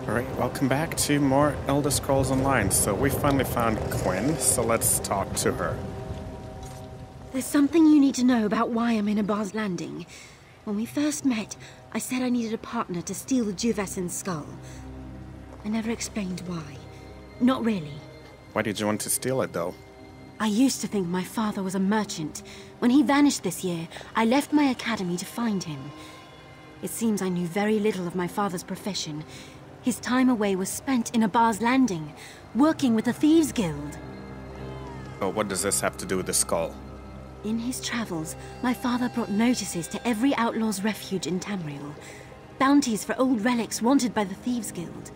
Alright, welcome back to more Elder Scrolls Online. So we finally found Quinn, so let's talk to her. There's something you need to know about why I'm in Abar's Landing. When we first met, I said I needed a partner to steal the Juvescent's skull. I never explained why. Not really. Why did you want to steal it, though? I used to think my father was a merchant. When he vanished this year, I left my academy to find him. It seems I knew very little of my father's profession. His time away was spent in Abar's Landing, working with the Thieves Guild. Oh, what does this have to do with the skull? In his travels, my father brought notices to every outlaw's refuge in Tamriel. Bounties for old relics wanted by the Thieves Guild.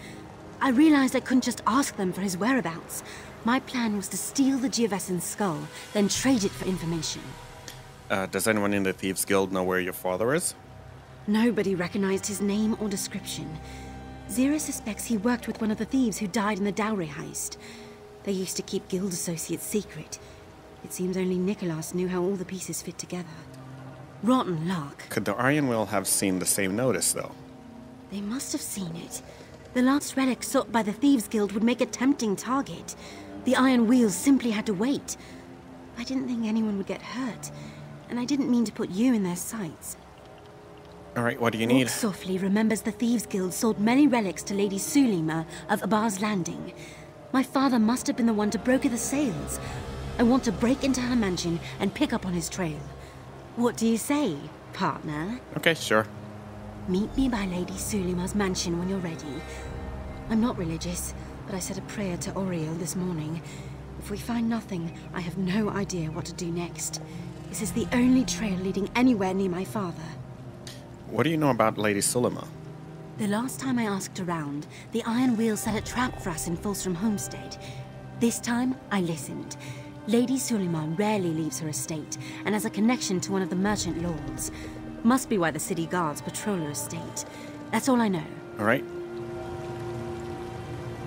I realized I couldn't just ask them for his whereabouts. My plan was to steal the Juvescent's skull, then trade it for information. Does anyone in the Thieves Guild know where your father is? Nobody recognized his name or description. Zira suspects he worked with one of the thieves who died in the dowry heist. They used to keep guild associates secret. It seems only Nicholas knew how all the pieces fit together. Rotten luck. Could the Iron Will have seen the same notice, though? They must have seen it. The last relic sought by the Thieves Guild would make a tempting target. The Iron Wheels simply had to wait. I didn't think anyone would get hurt, and I didn't mean to put you in their sights. Alright, what do you need? Walk Softly remembers the Thieves Guild sold many relics to Lady Sulima of Abar's Landing. My father must have been the one to broker the sales. I want to break into her mansion and pick up on his trail. What do you say, partner? Okay, sure. Meet me by Lady Sulima's mansion when you're ready. I'm not religious, but I said a prayer to Oriel this morning. If we find nothing, I have no idea what to do next. This is the only trail leading anywhere near my father. What do you know about Lady Sulima? The last time I asked around, the Iron Wheel set a trap for us in Fulstrom Homestead. This time, I listened. Lady Sulima rarely leaves her estate, and has a connection to one of the merchant lords. Must be why the city guards patrol her estate. That's all I know. Alright.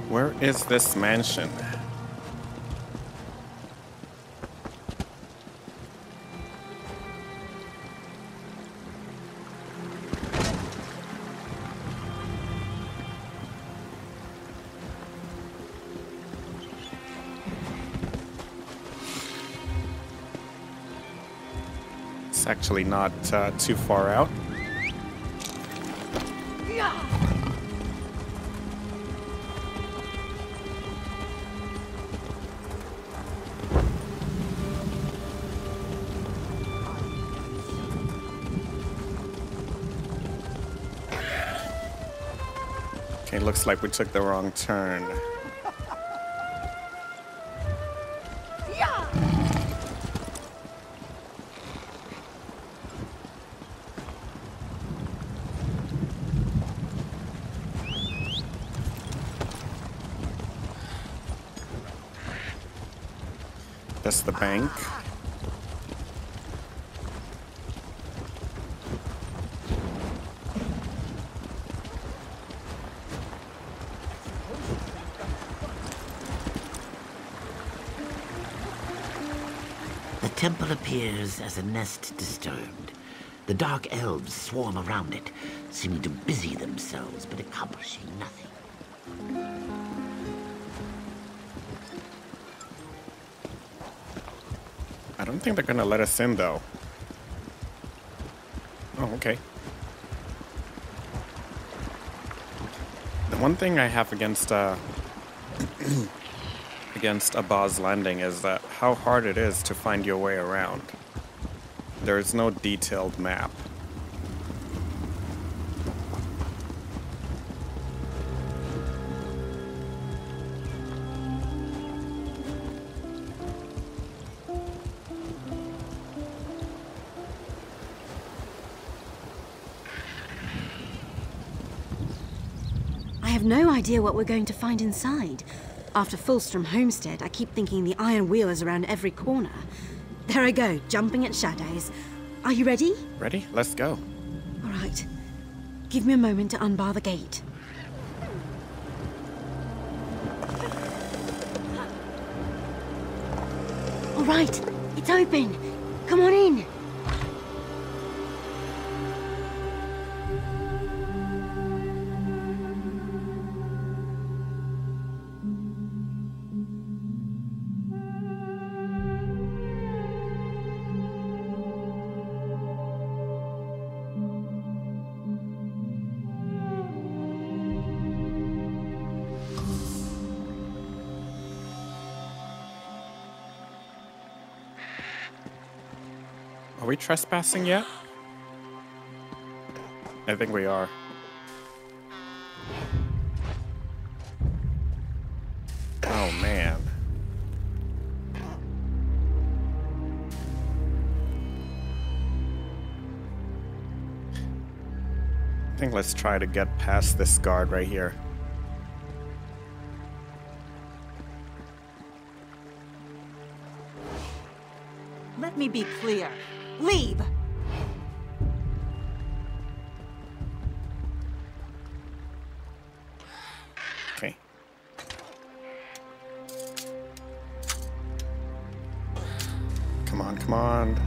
Where is this mansion? It's actually not too far out. Okay, looks like we took the wrong turn. That's the bank. The temple appears as a nest disturbed. The dark elves swarm around it, seeming to busy themselves but accomplishing nothing. I don't think they're gonna let us in, though. Oh, okay. The one thing I have against against Abar's Landing is that how hard it is to find your way around. There is no detailed map. I have no idea what we're going to find inside. After Fulstrom Homestead, I keep thinking the Iron Wheel is around every corner. There I go, jumping at shadows. Are you ready? Ready? Let's go. All right. Give me a moment to unbar the gate. All right, it's open. Come on in. we trespassing yet? I think we are. Oh man. I think let's try to get past this guard right here. Let me be clear. Leave! Okay. Come on, come on.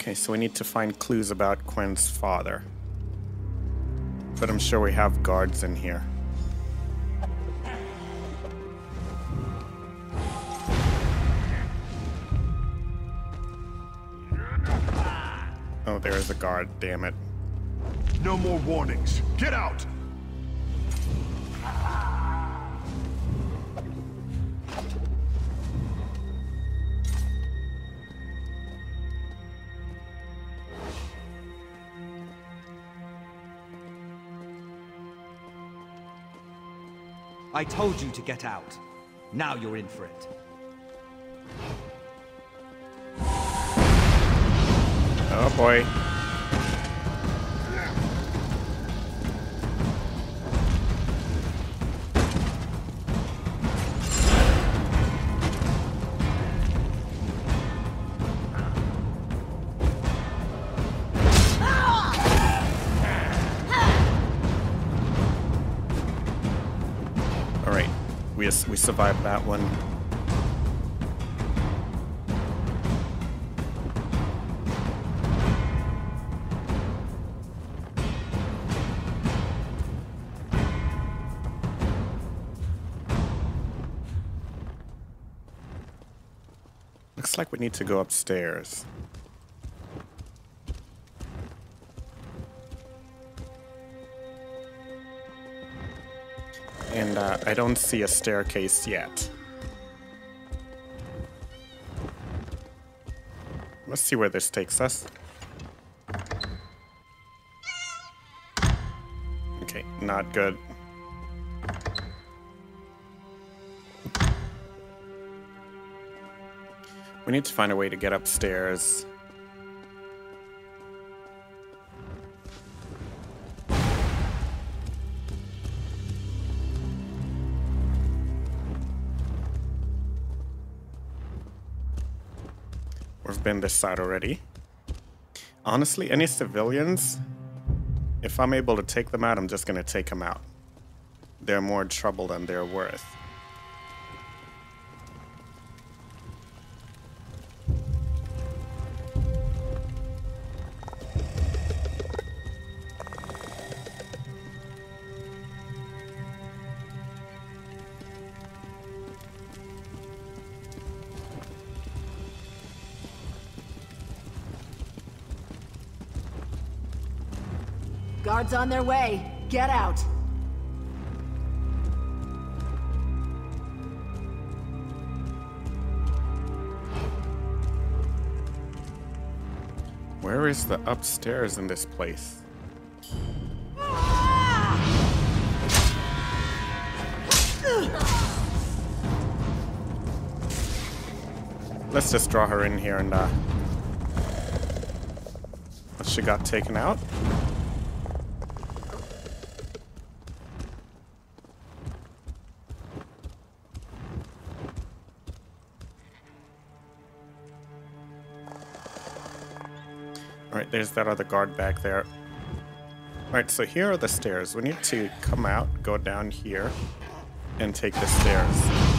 Okay, so we need to find clues about Quinn's father. But I'm sure we have guards in here. Oh, there's a guard, damn it. No more warnings. Get out! I told you to get out. Now you're in for it. Oh boy. We survived that one. Looks like we need to go upstairs. And I don't see a staircase yet. Let's see where this takes us. Okay, not good. We need to find a way to get upstairs. We've been this side already. Honestly, any civilians, if I'm able to take them out, I'm just gonna take them out. They're more trouble than they're worth. Guards on their way. Get out. Where is the upstairs in this place? Let's just draw her in here and she got taken out. Alright, there's that other guard back there. Alright, so here are the stairs. We need to come out, go down here, and take the stairs.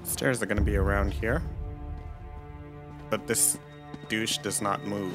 Stairs are gonna be around here. But this douche does not move.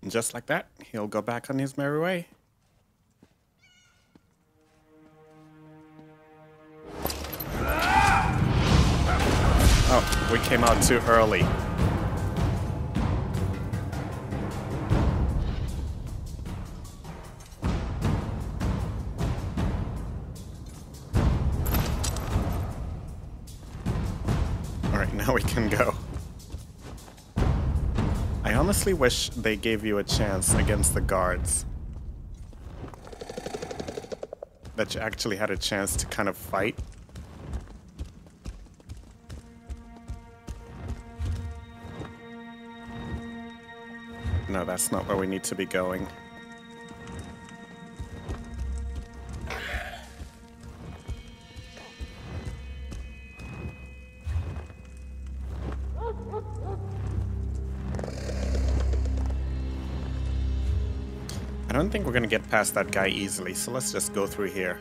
And just like that, he'll go back on his merry way. Oh, we came out too early. Alright, now we can go. I honestly wish they gave you a chance against the guards. That you actually had a chance to kind of fight. No, that's not where we need to be going. I don't think we're gonna get past that guy easily, so let's just go through here.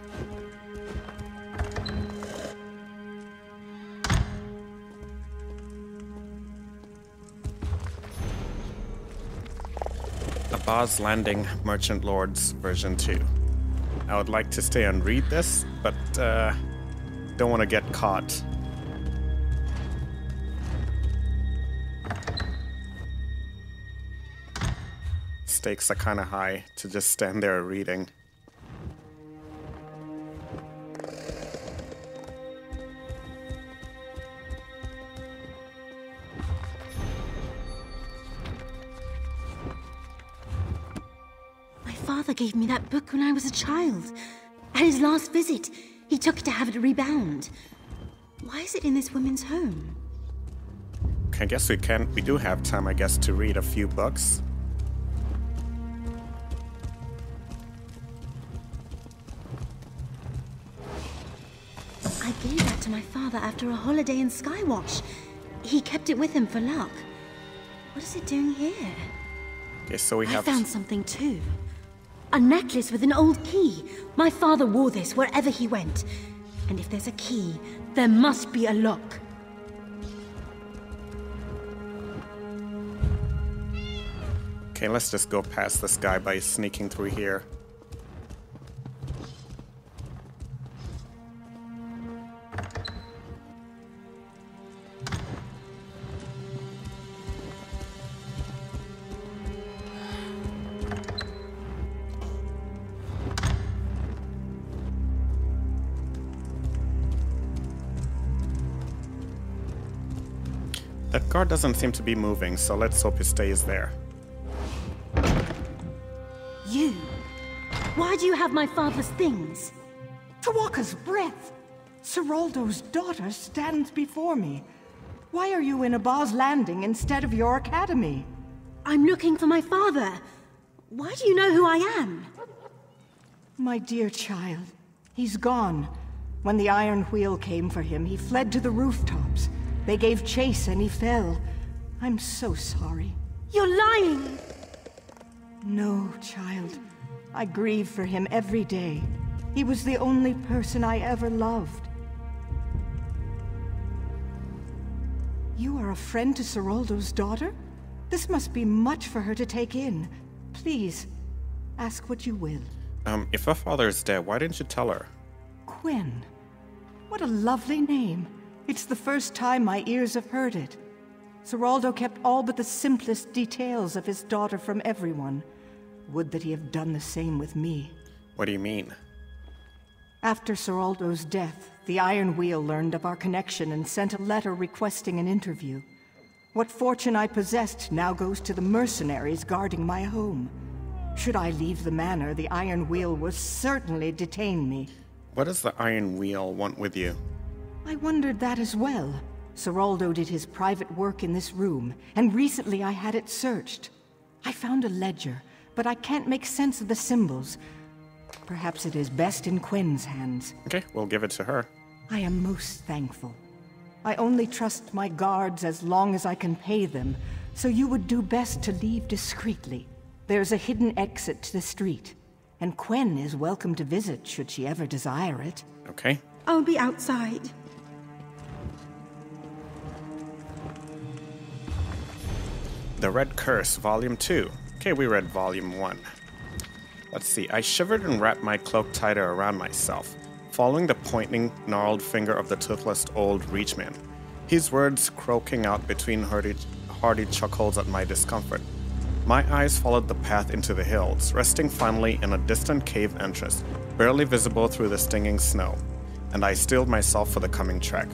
Abba's Landing Merchant Lords version 2. I would like to stay and read this, but don't want to get caught. Stakes are kind of high to just stand there reading. My father gave me that book when I was a child. At his last visit, he took it to have it rebound. Why is it in this woman's home? I guess we do have time, I guess, to read a few books. I gave that to my father after a holiday in Skywatch. He kept it with him for luck. What is it doing here? Okay, so we I have... found something too. A necklace with an old key. My father wore this wherever he went. And if there's a key, there must be a lock. Okay, let's just go past this guy by sneaking through here. That guard doesn't seem to be moving, so let's hope he stays there. You? Why do you have my father's things? Tawaka's breath! Seroldo's daughter stands before me. Why are you in Abba's Landing instead of your academy? I'm looking for my father. Why do you know who I am? My dear child, he's gone. When the Iron Wheel came for him, he fled to the rooftops. They gave chase and he fell. I'm so sorry. You're lying! No, child. I grieve for him every day. He was the only person I ever loved. You are a friend to Seroldo's daughter? This must be much for her to take in. Please, ask what you will. If her father is dead, why didn't you tell her? Quinn. What a lovely name. It's the first time my ears have heard it. Seroldo kept all but the simplest details of his daughter from everyone. Would that he have done the same with me. What do you mean? After Seroldo's death, the Iron Wheel learned of our connection and sent a letter requesting an interview. What fortune I possessed now goes to the mercenaries guarding my home. Should I leave the manor, the Iron Wheel will certainly detain me. What does the Iron Wheel want with you? I wondered that as well. Seraldo did his private work in this room, and recently I had it searched. I found a ledger, but I can't make sense of the symbols. Perhaps it is best in Quen's hands. Okay, we'll give it to her. I am most thankful. I only trust my guards as long as I can pay them, so you would do best to leave discreetly. There's a hidden exit to the street, and Quen is welcome to visit should she ever desire it. Okay. I'll be outside. The Red Curse, Volume 2. Okay, we read Volume 1. Let's see. I shivered and wrapped my cloak tighter around myself, following the pointing, gnarled finger of the toothless old reachman, his words croaking out between hearty chuckles at my discomfort. My eyes followed the path into the hills, resting finally in a distant cave entrance, barely visible through the stinging snow, and I steeled myself for the coming trek.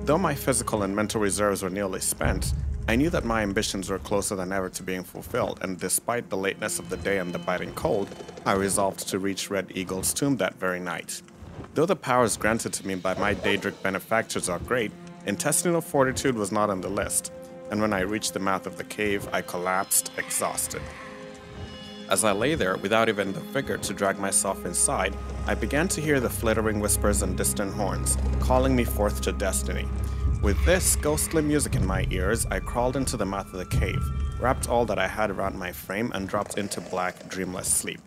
Though my physical and mental reserves were nearly spent, I knew that my ambitions were closer than ever to being fulfilled, and despite the lateness of the day and the biting cold, I resolved to reach Red Eagle's tomb that very night. Though the powers granted to me by my Daedric benefactors are great, intestinal fortitude was not on the list, and when I reached the mouth of the cave, I collapsed, exhausted. As I lay there, without even the vigor to drag myself inside, I began to hear the flittering whispers and distant horns, calling me forth to destiny. With this ghostly music in my ears, I crawled into the mouth of the cave, wrapped all that I had around my frame, and dropped into black, dreamless sleep.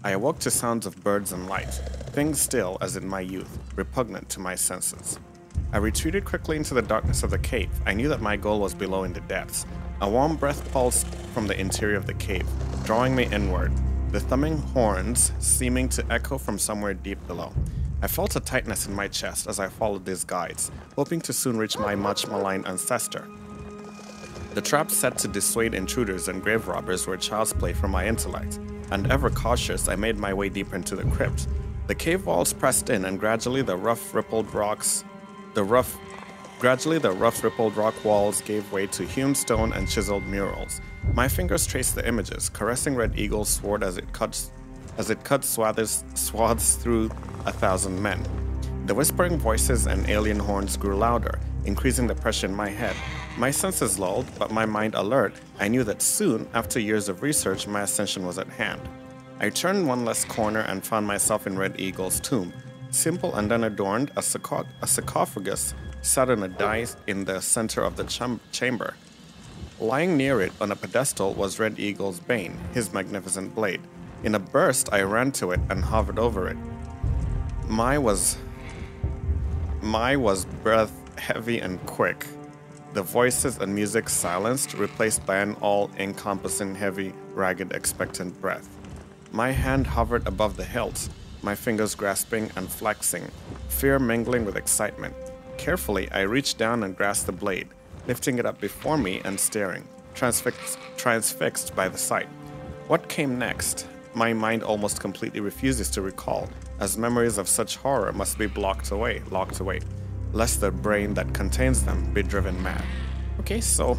I awoke to sounds of birds and light, things still as in my youth, repugnant to my senses. I retreated quickly into the darkness of the cave. I knew that my goal was below in the depths. A warm breath pulsed from the interior of the cave, drawing me inward, the thumbing horns seeming to echo from somewhere deep below. I felt a tightness in my chest as I followed these guides, hoping to soon reach my much-maligned ancestor. The traps set to dissuade intruders and grave robbers were child's play for my intellect, and ever cautious, I made my way deeper into the crypt. The cave walls pressed in, and gradually the rough rippled rock walls gave way to hewn stone and chiseled murals. My fingers traced the images, caressing Red Eagle's sword as it cut swaths through 1,000 men. The whispering voices and alien horns grew louder, increasing the pressure in my head. My senses lulled, but my mind alert. I knew that soon, after years of research, my ascension was at hand. I turned one less corner and found myself in Red Eagle's tomb. Simple and unadorned, a sarcophagus sat on a dais in the center of the chamber. Lying near it on a pedestal was Red Eagle's Bane, his magnificent blade. In a burst, I ran to it and hovered over it. My was breath heavy and quick. The voices and music silenced, replaced by an all-encompassing, heavy, ragged, expectant breath. My hand hovered above the hilt, my fingers grasping and flexing, fear mingling with excitement. Carefully, I reached down and grasped the blade, lifting it up before me and staring, transfixed by the sight. What came next? My mind almost completely refuses to recall, as memories of such horror must be locked away, lest the brain that contains them be driven mad. Okay, so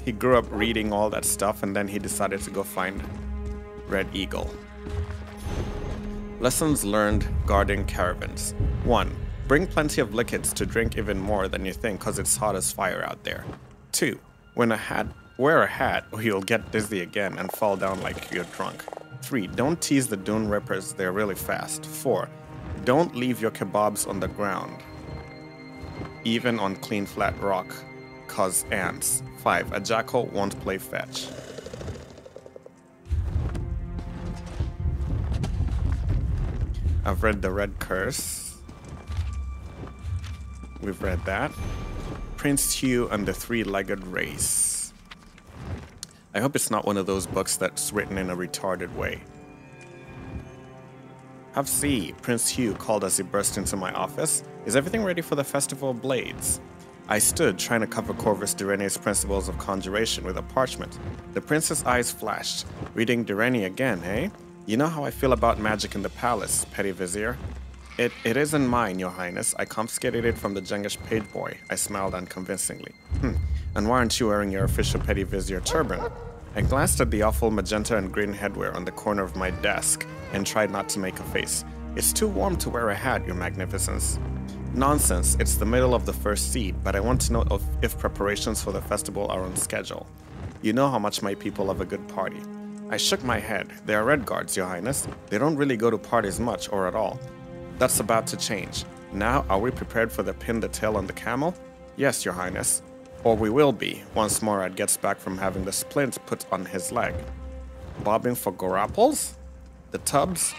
he grew up reading all that stuff and then he decided to go find Red Eagle. Lessons learned guarding caravans. 1. Bring plenty of liquids to drink even more than you think cause it's hot as fire out there. 2. Wear a hat or you'll get dizzy again and fall down like you're drunk. 3. Don't tease the Dune Rippers, they're really fast. 4. Don't leave your kebabs on the ground, even on clean flat rock, cause ants. 5. A jackal won't play fetch. I've read The Red Curse. We've read that. Prince Hugh and the Three-Legged Race. I hope it's not one of those books that's written in a retarded way. Have see, Prince Hugh called as he burst into my office. Is everything ready for the Festival of Blades? I stood, trying to cover Corvus Direne's principles of conjuration with a parchment. The prince's eyes flashed. Reading Direne again, eh? You know how I feel about magic in the palace, Petty Vizier. It isn't mine, Your Highness. I confiscated it from the Jengish page boy. I smiled unconvincingly. And why aren't you wearing your official Petty Vizier turban? I glanced at the awful magenta and green headwear on the corner of my desk and tried not to make a face. It's too warm to wear a hat, Your Magnificence. Nonsense, it's the middle of the first seed, but I want to know if preparations for the festival are on schedule. You know how much my people love a good party. I shook my head. They are Red Guards, Your Highness. They don't really go to parties much or at all. That's about to change. Now, are we prepared for the pin the tail on the camel? Yes, Your Highness. Or we will be, once Morad gets back from having the splint put on his leg. Bobbing for grapples? The tubs,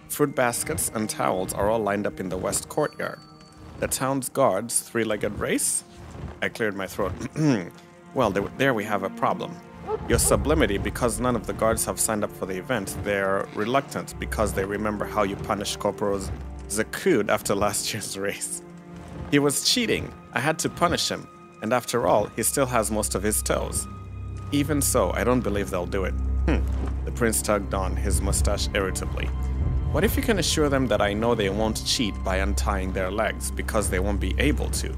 fruit baskets, and towels are all lined up in the west courtyard. The town's guards, three-legged race? I cleared my throat. Well, there we have a problem. Your sublimity, because none of the guards have signed up for the event, they're reluctant because they remember how you punished Corporal Zakud after last year's race. He was cheating. I had to punish him. And after all, he still has most of his toes. Even so, I don't believe they'll do it. The prince tugged on his mustache irritably. What if you can assure them that I know they won't cheat by untying their legs because they won't be able to?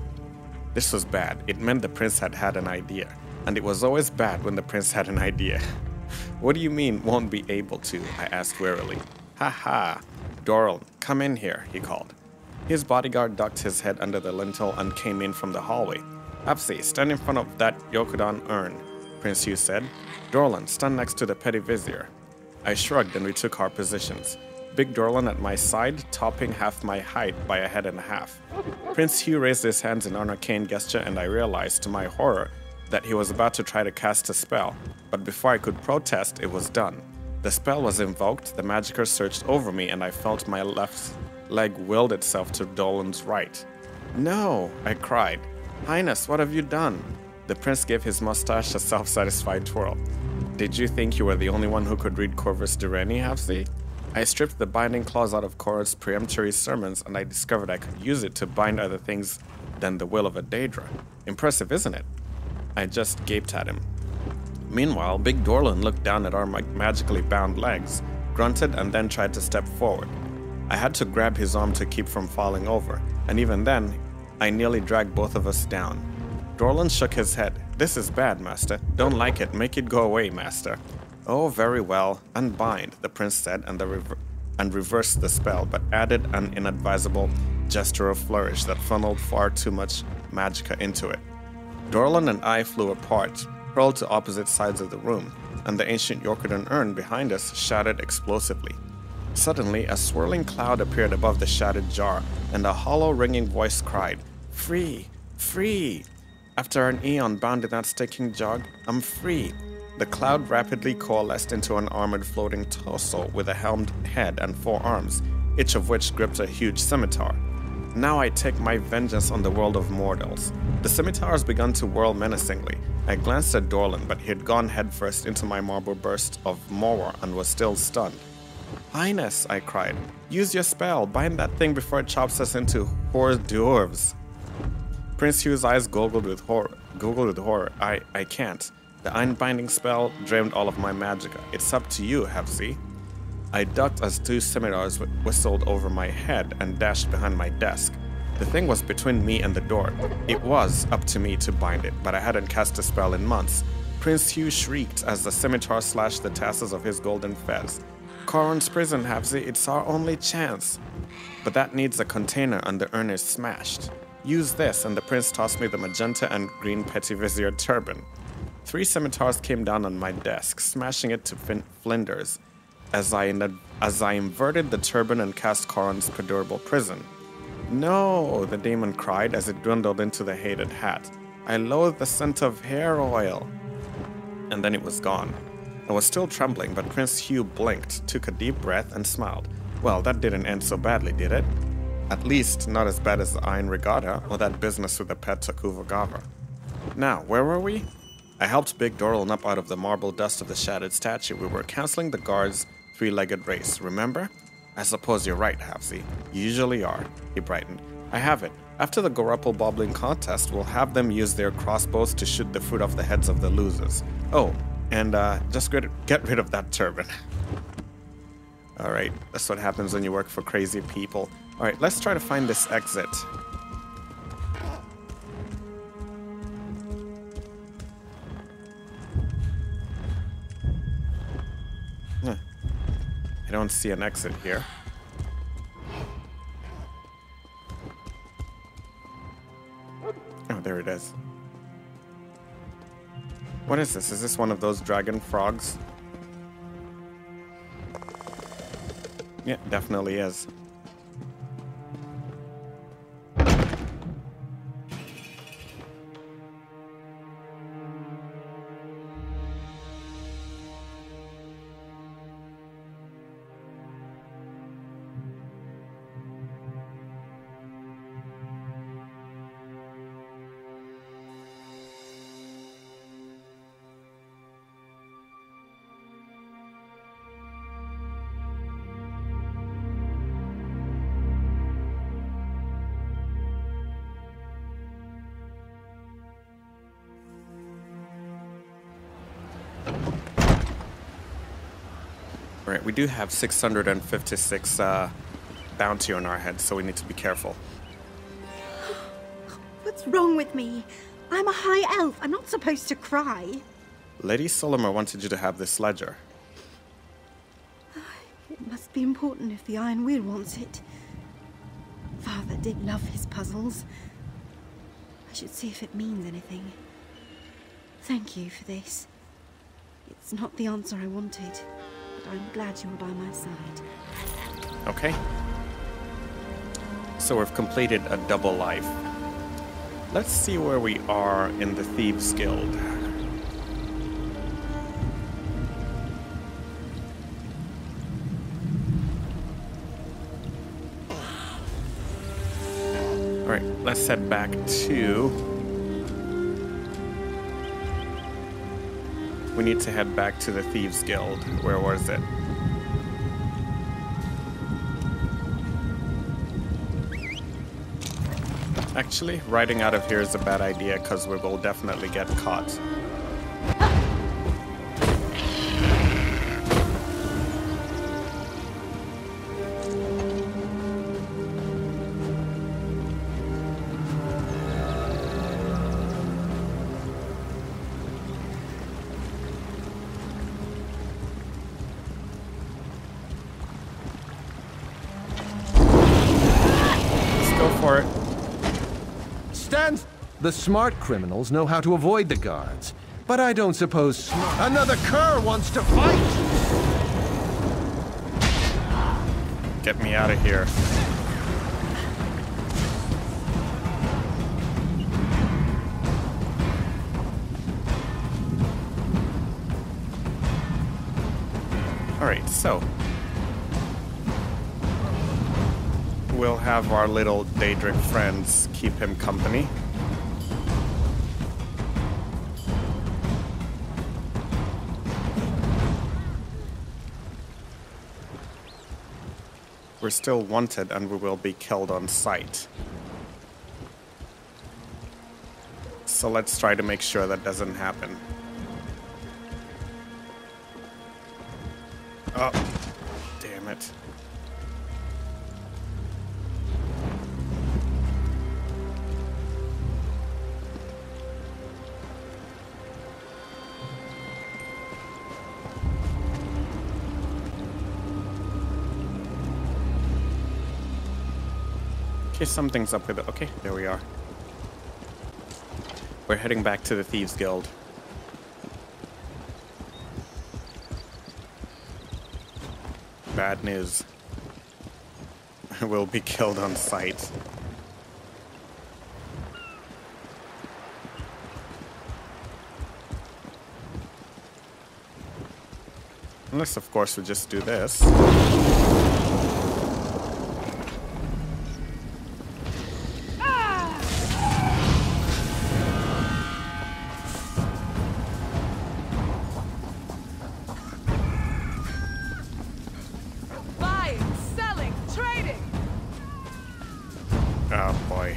This was bad. It meant the prince had an idea. And it was always bad when the prince had an idea. What do you mean, won't be able to? I asked wearily. Ha ha. Doral, come in here, he called. His bodyguard ducked his head under the lintel and came in from the hallway. Apsi, stand in front of that Yokudan urn, Prince Hews said. Dorlan, stand next to the petty vizier. I shrugged and we took our positions. Big Dorlan at my side, topping half my height by a head and a half. Prince Hews raised his hands in an arcane gesture and I realized, to my horror, that he was about to try to cast a spell, but before I could protest, it was done. The spell was invoked, the magicka surged over me, and I felt my left leg willed itself to Dolan's right. No, I cried. Highness, what have you done? The prince gave his mustache a self-satisfied twirl. Did you think you were the only one who could read Corvus Dureni, Hafsi? I stripped the binding clause out of Korra's peremptory sermons, and I discovered I could use it to bind other things than the will of a Daedra. Impressive, isn't it? I just gaped at him. Meanwhile, Big Dorlan looked down at our magically bound legs, grunted, and then tried to step forward. I had to grab his arm to keep from falling over, and even then, I nearly dragged both of us down. Dorlan shook his head. This is bad, Master. Don't like it. Make it go away, Master. Oh, very well. Unbind, the prince said, and reversed the spell, but added an inadvisable gesture of flourish that funneled far too much magicka into it. Dorlan and I flew apart, hurled to opposite sides of the room, and the ancient Yorkudan urn behind us shattered explosively. Suddenly, a swirling cloud appeared above the shattered jar, and a hollow, ringing voice cried, Free! Free! After an eon bound in that sticking jug, I'm free. The cloud rapidly coalesced into an armored floating torso with a helmed head and 4 arms, each of which gripped a huge scimitar. Now I take my vengeance on the world of mortals. The scimitars began to whirl menacingly. I glanced at Dorlan, but he had gone headfirst into my marble burst of Mawar and was still stunned. Highness, I cried. Use your spell. Bind that thing before it chops us into hors d'oeuvres. Prince Hews' eyes goggled with horror. I can't. The unbinding spell drained all of my magicka. It's up to you, Hafsi. I ducked as 2 scimitars whistled over my head and dashed behind my desk. The thing was between me and the door. It was up to me to bind it, but I hadn't cast a spell in months. Prince Hews shrieked as the scimitar slashed the tassels of his golden fez. Corran's prison, Hafsi, it's our only chance. But that needs a container and the urn is smashed. Use this, and the prince tossed me the magenta and green petty vizier turban. 3 scimitars came down on my desk, smashing it to flinders, as I inverted the turban and cast Corran's perdurable prison. No, the demon cried as it dwindled into the hated hat. I loathe the scent of hair oil. And then it was gone. I was still trembling, but Prince Hews blinked, took a deep breath, and smiled. Well, that didn't end so badly, did it? At least, not as bad as the Iron Regatta or that business with the pet Takuvagawa. Now, where were we? I helped Big Dorlan up out of the marble dust of the shattered statue. We were canceling the guards' 3-legged race, remember? I suppose you're right, Hafsi. You usually are, he brightened. I have it. After the Gorapple Bobbling contest, we'll have them use their crossbows to shoot the fruit off the heads of the losers. Oh, and just get rid of that turban. Alright, that's what happens when you work for crazy people. Alright, let's try to find this exit. I don't see an exit here. There it is. What is this? Is this one of those dragon frogs? Yeah, definitely is. Right, we do have 656 bounty on our head, so we need to be careful. What's wrong with me? I'm a high elf. I'm not supposed to cry. Lady Solimar wanted you to have this ledger. It must be important if the Iron Wheel wants it. Father did love his puzzles. I should see if it means anything. Thank you for this. It's not the answer I wanted, but I'm glad you were by my side. Okay. So we've completed a double life. Let's see where we are in the Thieves Guild. Alright, let's head back to... We need to head back to the Thieves Guild. Where was it? Actually, riding out of here is a bad idea because we will definitely get caught. Let's go for it. The smart criminals know how to avoid the guards, but I don't suppose another cur wants to fight! Get me out of here. Alright, so we'll have our little Daedric friends keep him company. We're still wanted and we will be killed on sight. So let's try to make sure that doesn't happen. Oh, damn it. Okay, something's up with it. Okay, there we are. We're heading back to the Thieves Guild. Bad news. We'll be killed on sight. Unless, of course, we just do this. Oh boy.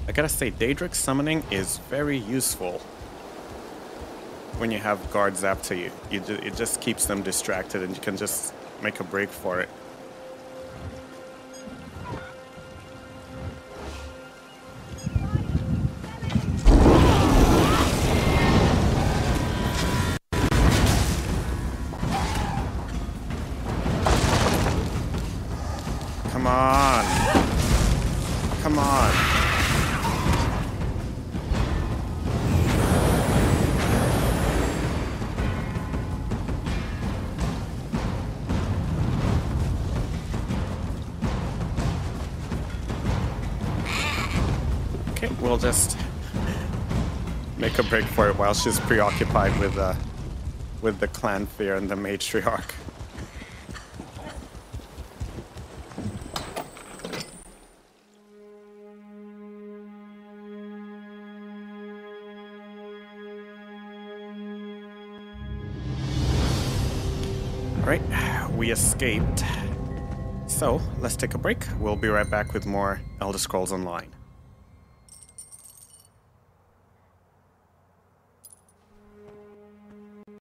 I gotta say, Daedric summoning is very useful when you have guards after you. It just keeps them distracted and you can just make a break for it. Come on. Okay, we'll just make a break for it while she's preoccupied with the clan fear and the matriarch. Alright, we escaped. So, let's take a break. We'll be right back with more Elder Scrolls Online.